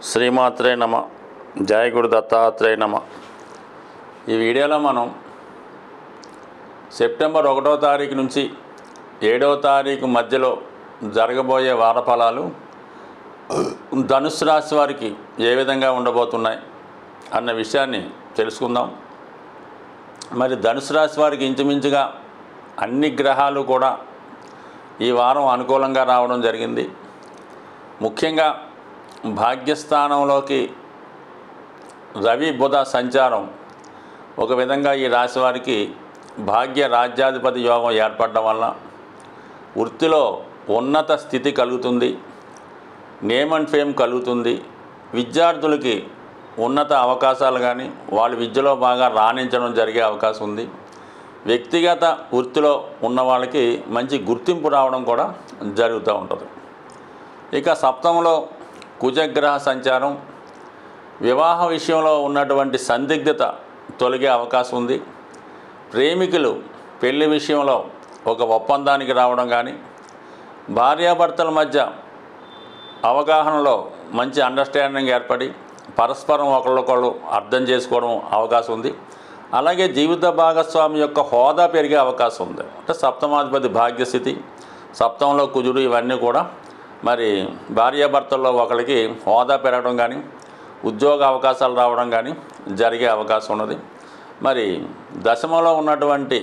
శ్రీమాత్రే నమ. జయ గురు దత్తాత్రేయ నమ. ఈ వీడియోలో మనం సెప్టెంబర్ 1వ తారీఖు నుంచి 7వ తారీఖు మధ్యలో జరగబోయే వారఫలాలు ధనుస్సు రాశి వారికి ఏ విధంగా ఉండబోతున్నాయి అన్న విషయాన్ని తెలుసుకుందాం. మరి ధనుస్సు రాశి వారికి ఇంచుమించుగా అన్ని గ్రహాలు కూడా ఈ వారం అనుకూలంగా రావడం జరిగింది. ముఖ్యంగా భాగ్యస్థానంలోకి రవి బుధ సంచారం ఒక విధంగా ఈ రాశి వారికి భాగ్య రాజ్యాధిపతి యోగం ఏర్పడడం వల్ల వృత్తిలో ఉన్నత స్థితి కలుగుతుంది, నేమ్ అండ్ ఫేమ్ కలుగుతుంది. విద్యార్థులకి ఉన్నత అవకాశాలు కానీ వాళ్ళ విద్యలో బాగా రాణించడం జరిగే అవకాశం ఉంది. వ్యక్తిగత వృత్తిలో ఉన్న వాళ్ళకి మంచి గుర్తింపు రావడం కూడా జరుగుతూ ఉంటుంది. ఇక సప్తమంలో కుజగ్రహ సంచారం వివాహ విషయంలో ఉన్నటువంటి సందిగ్ధత తొలగే అవకాశం ఉంది. ప్రేమికులు పెళ్లి విషయంలో ఒక ఒప్పందానికి రావడం కానీ, భార్యాభర్తల మధ్య అవగాహనలో మంచి అండర్స్టాండింగ్ ఏర్పడి పరస్పరం ఒకళ్ళొకళ్ళు అర్థం చేసుకోవడం అవకాశం ఉంది. అలాగే జీవిత భాగస్వామి యొక్క హోదా పెరిగే అవకాశం ఉంది. అంటే సప్తమాధిపతి భాగ్యస్థితి, సప్తంలో కుజుడు, ఇవన్నీ కూడా మరి భార్యాభర్తల్లో ఒకరికి హోదా పెరగడం కానీ, ఉద్యోగ అవకాశాలు రావడం కానీ జరిగే అవకాశం ఉన్నది. మరి దశమంలో ఉన్నటువంటి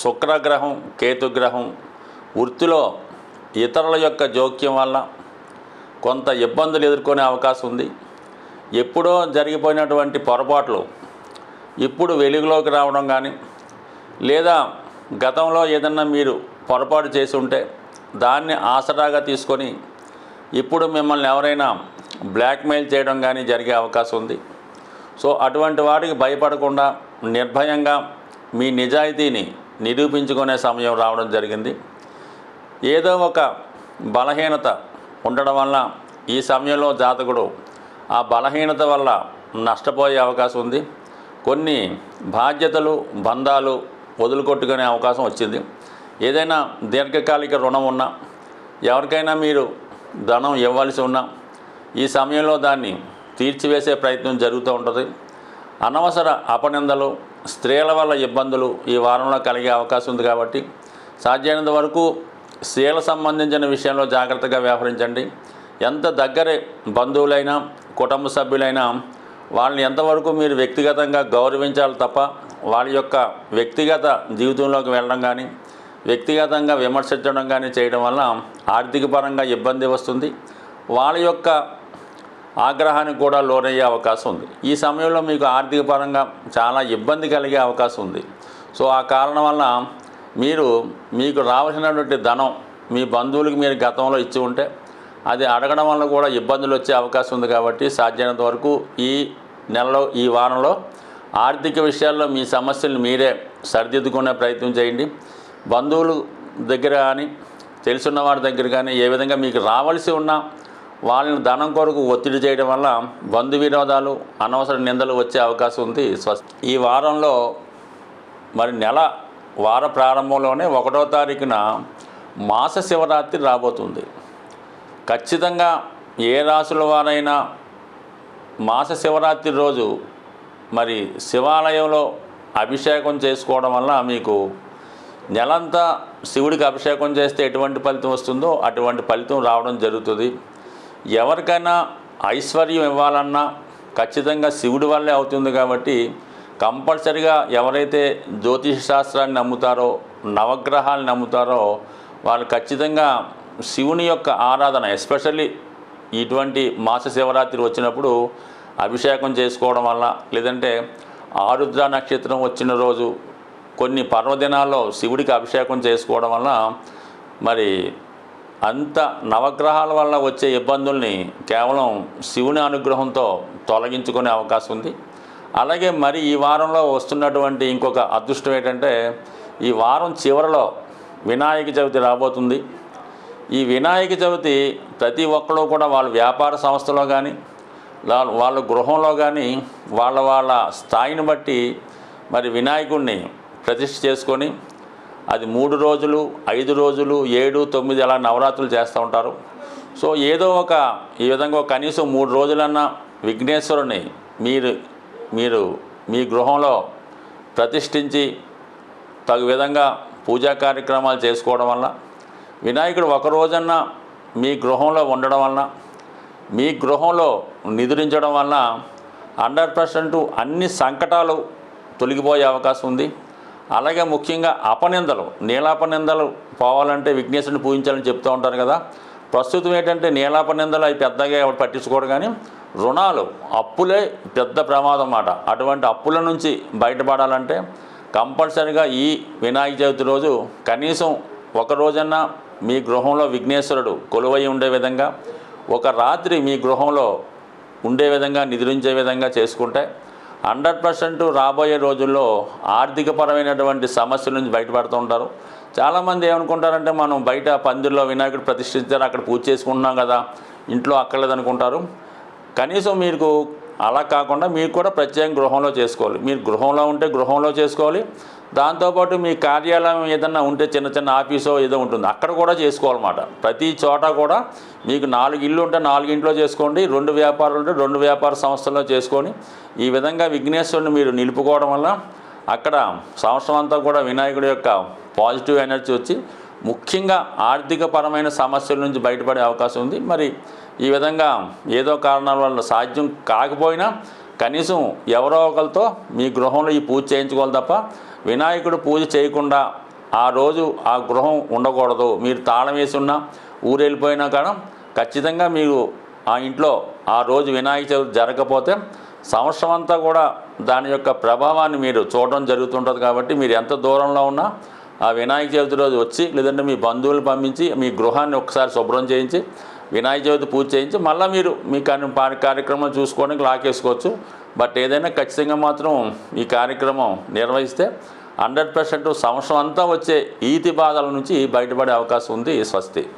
శుక్రగ్రహం, కేతుగ్రహం వృత్తిలో ఇతరుల యొక్క జోక్యం వల్ల కొంత ఇబ్బందులు ఎదుర్కొనే అవకాశం ఉంది. ఎప్పుడో జరిగిపోయినటువంటి పొరపాట్లు ఇప్పుడు వెలుగులోకి రావడం కానీ, లేదా గతంలో ఏదన్నా మీరు పొరపాటు చేసి ఉంటే దాన్ని ఆసరాగా తీసుకొని ఇప్పుడు మిమ్మల్ని ఎవరైనా బ్లాక్మెయిల్ చేయడం కానీ జరిగే అవకాశం ఉంది. సో అటువంటి వాటికి భయపడకుండా నిర్భయంగా మీ నిజాయితీని నిరూపించుకునే సమయం రావడం జరిగింది. ఏదో ఒక బలహీనత ఉండడం వల్ల ఈ సమయంలో జాతకుడు ఆ బలహీనత వల్ల నష్టపోయే అవకాశం ఉంది. కొన్ని బాధ్యతలు, బంధాలు వదులుకొట్టుకునే అవకాశం వచ్చింది. ఏదైనా దీర్ఘకాలిక రుణం ఉన్నా, ఎవరికైనా మీరు ధనం ఇవ్వాల్సి ఉన్నా ఈ సమయంలో దాన్ని తీర్చివేసే ప్రయత్నం జరుగుతూ ఉంటుంది. అనవసర అపనిందలు, స్త్రీల వల్ల ఇబ్బందులు ఈ వారంలో కలిగే అవకాశం ఉంది. కాబట్టి సాధ్యమైనంత వరకు స్త్రీల సంబంధించిన విషయంలో జాగ్రత్తగా వ్యవహరించండి. ఎంత దగ్గరే బంధువులైనా, కుటుంబ సభ్యులైనా వాళ్ళని ఎంతవరకు మీరు వ్యక్తిగతంగా గౌరవించాలి తప్ప వాళ్ళ యొక్క వ్యక్తిగత జీవితంలోకి వెళ్ళడం కానీ, వ్యక్తిగతంగా విమర్శించడం కానీ చేయడం వల్ల ఆర్థిక పరంగా ఇబ్బంది వస్తుంది. వాళ్ళ యొక్క ఆగ్రహానికి కూడా లోనయ్యే అవకాశం ఉంది. ఈ సమయంలో మీకు ఆర్థిక పరంగా చాలా ఇబ్బంది కలిగే అవకాశం ఉంది. సో ఆ కారణం వల్ల మీకు రావాల్సినటువంటి ధనం మీ బంధువులకి మీరు గతంలో ఇచ్చి ఉంటే అది అడగడం వల్ల కూడా ఇబ్బందులు వచ్చే అవకాశం ఉంది. కాబట్టి సాధ్యమైనంత వరకు ఈ నెలలో, ఈ వారంలో ఆర్థిక విషయాల్లో మీ సమస్యలు మీరే సరిదిద్దుకునే ప్రయత్నం చేయండి. బంధువులు దగ్గర కానీ, తెలుసున్న వారి దగ్గర కానీ ఏ విధంగా మీకు రావాల్సి ఉన్నా వాళ్ళని ధనం కొరకు ఒత్తిడి చేయడం వల్ల బంధు విరోధాలు, అనవసర నిందలు వచ్చే అవకాశం ఉంది. ఈ వారంలో మరి వార ప్రారంభంలోనే 1వ తారీఖున మాస శివరాత్రి రాబోతుంది. ఖచ్చితంగా ఏ రాశుల వారైనా మాస శివరాత్రి రోజు మరి శివాలయంలో అభిషేకం చేసుకోవడం వల్ల మీకు నెలంతా శివుడికి అభిషేకం చేస్తే ఎటువంటి ఫలితం వస్తుందో అటువంటి ఫలితం రావడం జరుగుతుంది. ఎవరికైనా ఐశ్వర్యం ఇవ్వాలన్నా ఖచ్చితంగా శివుడి వల్లే అవుతుంది. కాబట్టి కంపల్సరిగా ఎవరైతే జ్యోతిష శాస్త్రాన్ని నమ్ముతారో, నవగ్రహాలను నమ్ముతారో వాళ్ళు ఖచ్చితంగా శివుని యొక్క ఆరాధన, ఎస్పెషల్లీ ఇటువంటి మాస శివరాత్రి వచ్చినప్పుడు అభిషేకం చేసుకోవడం వల్ల, లేదంటే ఆరుద్ర నక్షత్రం వచ్చిన రోజు కొన్ని పర్వదినాల్లో శివుడికి అభిషేకం చేసుకోవడం వల్ల మరి అంత నవగ్రహాల వల్ల వచ్చే ఇబ్బందుల్ని కేవలం శివుని అనుగ్రహంతో తొలగించుకునే అవకాశం ఉంది. అలాగే మరి ఈ వారంలో వస్తున్నటువంటి ఇంకొక అదృష్టం ఏంటంటే, ఈ వారం చివరిలో వినాయక చవితి రాబోతుంది. ఈ వినాయక చవితి ప్రతి ఒక్కరు కూడా వాళ్ళ వ్యాపార సంస్థలో కానీ, వాళ్ళ గృహంలో కానీ వాళ్ళ స్థాయిని బట్టి మరి వినాయకుడిని ప్రతిష్ఠ చేసుకొని అది 3 రోజులు, 5 రోజులు, 7, 9 అలా నవరాత్రులు చేస్తూ ఉంటారు. సో ఏదో ఒక ఈ విధంగా కనీసం 3 రోజులన్నా విఘ్నేశ్వరుని మీరు మీరు మీ గృహంలో ప్రతిష్ఠించి తగు విధంగా పూజా కార్యక్రమాలు చేసుకోవడం వల్ల, వినాయకుడు ఒక రోజన్నా మీ గృహంలో ఉండడం వలన, మీ గృహంలో నిద్రించడం వలన 100% అన్ని సంకటాలు తొలగిపోయే అవకాశం ఉంది. అలాగే ముఖ్యంగా అపనిందలు, నీలాపనిందలు పోవాలంటే విఘ్నేశ్వరుని పూజించాలని చెప్తూ ఉంటారు కదా. ప్రస్తుతం ఏంటంటే నీలాపనిందలు అవి పెద్దగా ఎవరు పట్టించుకోరు, కానీ రుణాలు, అప్పులే పెద్ద ప్రమాదం అన్నమాట. అటువంటి అప్పుల నుంచి బయటపడాలంటే కంపల్సరిగా ఈ వినాయక చవితి రోజు కనీసం ఒక రోజన్నా మీ గృహంలో విఘ్నేశ్వరుడు కొలువై ఉండే విధంగా, ఒక రాత్రి మీ గృహంలో ఉండే విధంగా, నిద్రించే విధంగా చేసుకుంటే 100% రాబోయే రోజుల్లో ఆర్థికపరమైనటువంటి సమస్యల నుంచి బయటపడుతూ ఉంటారు. చాలామంది ఏమనుకుంటారంటే మనం బయట పందిరిలో వినాయకుడు ప్రతిష్ఠించారు, అక్కడ పూజ చేసుకుంటున్నాం కదా, ఇంట్లో అక్కర్లేదు అనుకుంటారు. కనీసం మీకు అలా కాకుండా మీరు కూడా ప్రత్యేక గృహంలో చేసుకోవాలి. మీరు గృహంలో ఉంటే గృహంలో చేసుకోవాలి. దాంతోపాటు మీ కార్యాలయం ఏదన్నా ఉంటే చిన్న చిన్న ఆఫీసో ఏదో ఉంటుంది, అక్కడ కూడా చేసుకోవాలన్నమాట. ప్రతి చోట కూడా మీకు 4 ఇళ్ళు ఉంటే 4 ఇంట్లో చేసుకోండి, 2 వ్యాపారాలు ఉంటే 2 వ్యాపార సంస్థల్లో చేసుకొని ఈ విధంగా విఘ్నేశ్వరుని మీరు నిలుపుకోవడం వల్ల అక్కడ సంవత్సరం అంతా కూడా వినాయకుడి యొక్క పాజిటివ్ ఎనర్జీ వచ్చి ముఖ్యంగా ఆర్థికపరమైన సమస్యల నుంచి బయటపడే అవకాశం ఉంది. మరి ఈ విధంగా ఏదో కారణాల వల్ల సాధ్యం కాకపోయినా కనీసం ఎవరో ఒకరితో మీ గృహంలో ఈ పూజ చేయించుకోవాలి తప్ప వినాయకుడు పూజ చేయకుండా ఆ రోజు ఆ గృహం ఉండకూడదు. మీరు తాళం వేసి ఉన్నా, ఊరు వెళ్ళిపోయినా కానీ ఖచ్చితంగా మీరు ఆ ఇంట్లో ఆ రోజు వినాయక చవితి జరగకపోతే సంవత్సరం అంతా కూడా దాని యొక్క ప్రభావాన్ని మీరు చూడడం జరుగుతుంటుంది. కాబట్టి మీరు ఎంత దూరంలో ఉన్నా ఆ వినాయక చవితి రోజు వచ్చి, లేదంటే మీ బంధువులు పంపించి మీ గృహాన్ని ఒకసారి శుభ్రం చేయించి వినాయక చవితి పూజ చేయించి మళ్ళీ మీరు మీ కార్యక్రమం చూసుకోవడానికి లాకేసుకోవచ్చు. బట్ ఏదైనా ఖచ్చితంగా మాత్రం ఈ కార్యక్రమం నిర్వహిస్తే 100% సంవత్సరం అంతా వచ్చే ఈతి బాధల నుంచి బయటపడే అవకాశం ఉంది. స్వస్తి.